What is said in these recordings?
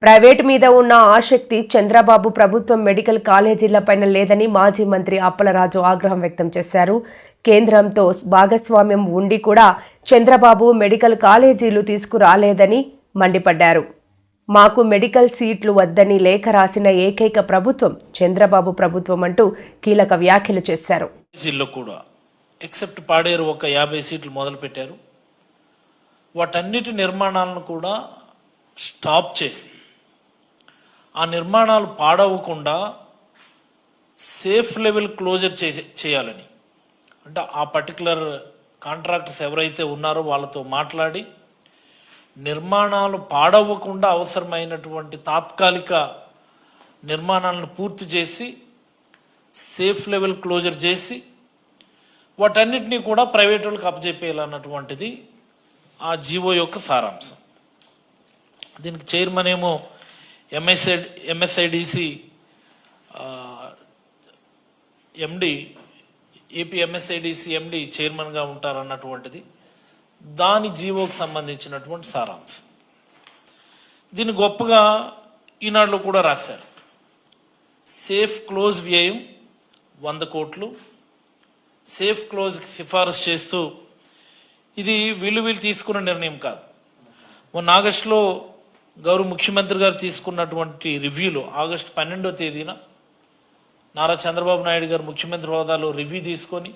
Private మీద ఉన్న ఆసక్తి చంద్రబాబు ప్రభుత్వం మెడికల్ కాలేజీలపైన లేదని మాజీ మంత్రి అప్పలరాజు ఆగ్రహం వ్యక్తం చేశారు. కేంద్రంతో భాగస్వామ్యం ఉండి కూడా చంద్రబాబు మెడికల్ కాలేజీలు తీసుకురాలేదని మండిపడ్డారు. మాకు మెడికల్ సీట్లు వద్దని లేఖ రాసిన ఏకైక ప్రభుత్వం చంద్రబాబు ప్రభుత్వం అంటూ కీలక వ్యాఖ్యలు చేశారు. ఎక్సెప్ట్ పాడేరు ఒక 50 సీట్లు మొదలుపెట్టారు. వాటన్నిటి నిర్మాణాలను కూడా స్టాప్ చేసి ఆ నిర్మాణాలు పాడవకుండా సేఫ్ లెవెల్ క్లోజర్ చేయాలని, అంటే ఆ పర్టికులర్ కాంట్రాక్టర్స్ ఎవరైతే ఉన్నారో వాళ్ళతో మాట్లాడి నిర్మాణాలు పాడవకుండా అవసరమైనటువంటి తాత్కాలిక నిర్మాణాలను పూర్తి చేసి సేఫ్ లెవెల్ క్లోజర్ చేసి వాటన్నిటినీ కూడా ప్రైవేట్ వాళ్ళకి అప్పచెప్పేయాలన్నటువంటిది ఆ జీవో యొక్క సారాంశం. దీనికి చైర్మన్ ఏమో ఎంఎస్ఐడిసి ఎండి, ఏపీ ఎంఎస్ఐడిసి ఎండి చైర్మన్గా ఉంటారన్నటువంటిది దాని జీవోకి సంబంధించినటువంటి సారాంశం. దీన్ని గొప్పగా ఈనాడులో కూడా రాశారు. సేఫ్ క్లోజ్ వ్యయం 100 కోట్లు, సేఫ్ క్లోజ్కి సిఫారసు చేస్తూ, ఇది వీళ్ళు తీసుకున్న నిర్ణయం కాదు. మొన్న ఆగస్టులో గౌరవ ముఖ్యమంత్రి గారు తీసుకున్నటువంటి రివ్యూలో ఆగస్టు 12వ తేదీన నారా చంద్రబాబు నాయుడు గారు ముఖ్యమంత్రి హోదాలో రివ్యూ తీసుకొని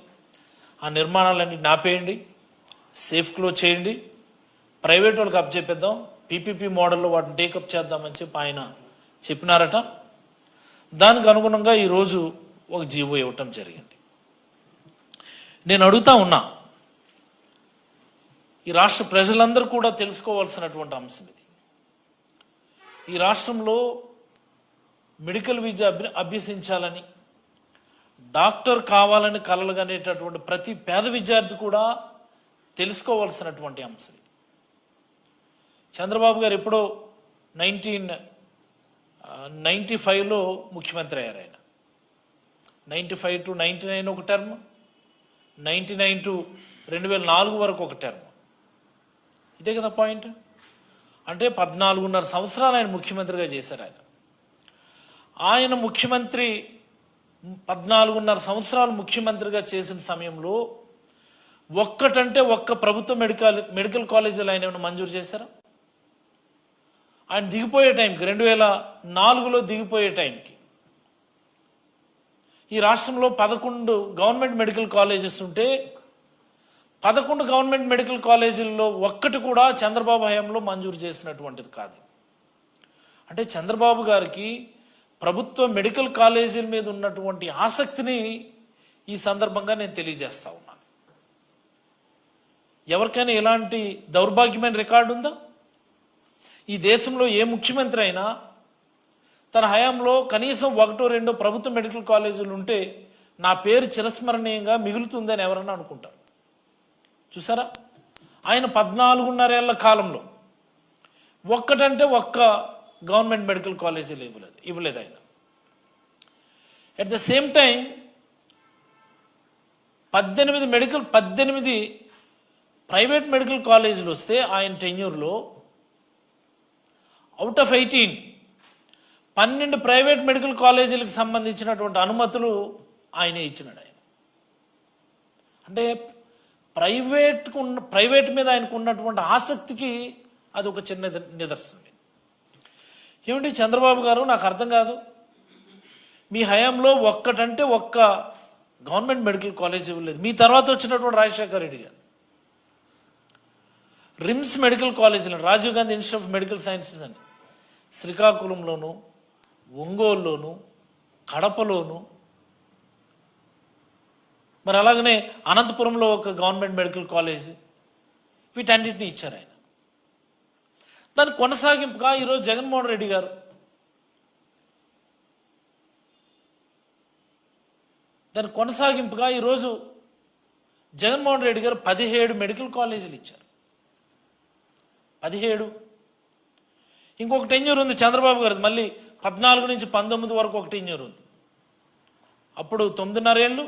ఆ నిర్మాణాలన్నీ నాపేయండి, సేఫ్ క్లోజ్ చేయండి, ప్రైవేట్ వాళ్ళకి అప్పచెప్పేద్దాం, పీపీపీ మోడల్లో వాటిని టేకప్ చేద్దామని చెప్పి ఆయన చెప్పినారట. దానికి అనుగుణంగా ఈరోజు ఒక జీవో ఇవ్వటం జరిగింది. నేను అడుగుతా ఉన్నా, ఈ రాష్ట్ర ప్రజలందరూ కూడా తెలుసుకోవాల్సినటువంటి అంశం ఇది. ఈ రాష్ట్రంలో మెడికల్ విద్య అభ్యసించాలని, డాక్టర్ కావాలని కలలు కనేటటువంటి ప్రతి పేద విద్యార్థి కూడా తెలుసుకోవాల్సినటువంటి అంశం. చంద్రబాబు గారు ఎప్పుడో 1995లో ముఖ్యమంత్రి అయ్యారు. ఆయన 95 to 99 ఒక టర్మ్, 99 to 2004 వరకు ఒక టర్మ్. ఇదే కదా పాయింట్. అంటే 14.5 సంవత్సరాలు ఆయన ముఖ్యమంత్రిగా చేశారు. ఆయన ముఖ్యమంత్రి 14.5 సంవత్సరాలు ముఖ్యమంత్రిగా చేసిన సమయంలో ఒక్కటంటే ఒక్క ప్రభుత్వ మెడికల్ కాలేజీలు ఆయన ఏమైనా మంజూరు చేశారా? ఆయన దిగిపోయే టైంకి 2004లో దిగిపోయే టైంకి ఈ రాష్ట్రంలో 11 గవర్నమెంట్ మెడికల్ కాలేజెస్ ఉంటే 11 గవర్నమెంట్ మెడికల్ కాలేజీల్లో ఒక్కటి కూడా చంద్రబాబు హయాంలో మంజూరు చేసినటువంటిది కాదు. అంటే చంద్రబాబు గారికి ప్రభుత్వ మెడికల్ కాలేజీల మీద ఉన్నటువంటి ఆసక్తిని ఈ సందర్భంగా నేను తెలియజేస్తా ఉన్నాను. ఎవరికైనా ఎలాంటి దౌర్భాగ్యమైన రికార్డు ఉందా? ఈ దేశంలో ఏ ముఖ్యమంత్రి అయినా తన హయాంలో కనీసం 1-2 ప్రభుత్వ మెడికల్ కాలేజీలు ఉంటే నా పేరు చిరస్మరణీయంగా మిగులుతుందని ఎవరన్నా అనుకుంటారు. చూసారా? ఆయన 14.5 ఏళ్ల కాలంలో ఒక్కటంటే ఒక్క గవర్నమెంట్ మెడికల్ కాలేజీలు ఇవ్వలేదు ఆయన. At the same time 18 private medical కాలేజీలు వస్తే ఆయన టెన్యూర్లో అవుట్ ఆఫ్ 18 12 ప్రైవేట్ మెడికల్ కాలేజీలకు సంబంధించినటువంటి అనుమతులు ఆయనే ఇచ్చినాడు. ఆయన అంటే ప్రైవేట్ మీద ఆయనకు ఉన్నటువంటి ఆసక్తికి అది ఒక చిన్న నిదర్శనం. ఏమిటి చంద్రబాబు గారు, నాకు అర్థం కాదు, మీ హయాంలో ఒక్కటంటే ఒక్క గవర్నమెంట్ మెడికల్ కాలేజ్ ఇవ్వలేదు. మీ తర్వాత వచ్చినటువంటి రాజశేఖర రెడ్డి గారు రిమ్స్ మెడికల్ కాలేజీలో, Rajiv Gandhi institute of medical sciences అని శ్రీకాకుళంలోను, ఒంగోలులోను, కడపలోను, మరి అలాగనే అనంతపురంలో ఒక గవర్నమెంట్ మెడికల్ కాలేజ్, వీటన్నిటిని ఇచ్చారు ఆయన. దాని కొనసాగింపుగా ఈరోజు జగన్మోహన్ రెడ్డి గారు జగన్మోహన్ రెడ్డి గారు 17 మెడికల్ కాలేజీలు ఇచ్చారు. 17. ఇంకొక టెన్యూర్ ఉంది చంద్రబాబు గారు, మళ్ళీ 14 నుంచి 19 వరకు ఒక టెన్యూర్ ఉంది. అప్పుడు 9.5 ఏళ్ళు,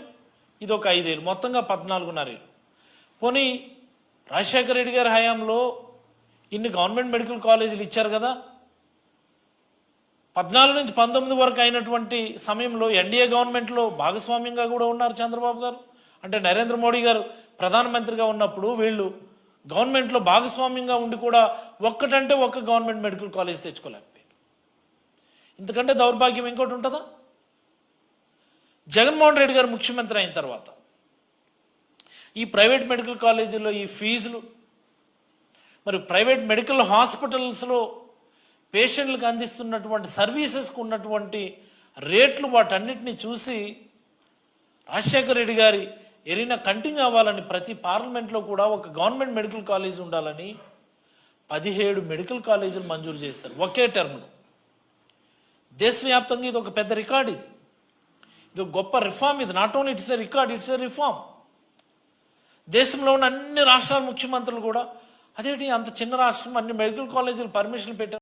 ఇది ఒక 5 ఏళ్ళు, మొత్తంగా 14.5 ఏళ్ళు. పోనీ రాజశేఖర రెడ్డి గారి హయాంలో ఇన్ని గవర్నమెంట్ మెడికల్ కాలేజీలు ఇచ్చారు కదా, 14 నుంచి 19 వరకు అయినటువంటి సమయంలో ఎన్డీఏ గవర్నమెంట్లో భాగస్వామ్యంగా కూడా ఉన్నారు చంద్రబాబు గారు. అంటే నరేంద్ర మోడీ గారు ప్రధానమంత్రిగా ఉన్నప్పుడు వీళ్ళు గవర్నమెంట్లో భాగస్వామ్యంగా ఉండి కూడా ఒక్కటంటే ఒక్క గవర్నమెంట్ మెడికల్ కాలేజ్ తెచ్చుకోలేకపోయారు. ఇంతకంటే దౌర్భాగ్యం ఇంకోటి ఉంటుందా? జగన్మోహన్ రెడ్డి గారు ముఖ్యమంత్రి అయిన తర్వాత ఈ ప్రైవేట్ మెడికల్ కాలేజీల్లో ఈ ఫీజులు, మరి ప్రైవేట్ మెడికల్ హాస్పిటల్స్లో పేషెంట్లకు అందిస్తున్నటువంటి సర్వీసెస్కు ఉన్నటువంటి రేట్లు, వాటన్నిటిని చూసి రాజశేఖర రెడ్డి గారి ఎరినా కంటిన్యూ అవ్వాలని ప్రతి పార్లమెంట్లో కూడా ఒక గవర్నమెంట్ మెడికల్ కాలేజ్ ఉండాలని 17 మెడికల్ కాలేజీలు మంజూరు చేశారు ఒకే టర్మ్లో. దేశవ్యాప్తంగా ఇది ఒక పెద్ద రికార్డ్. ఇది ఒక గొప్ప రిఫార్మ్. ఇది not only it's a record, it's a reform. దేశంలో ఉన్న అన్ని రాష్ట్రాల ముఖ్యమంత్రులు కూడా అదేంటి అంత చిన్న రాష్ట్రం అన్ని మెడికల్ కాలేజీలు పర్మిషన్ పెట్టారు.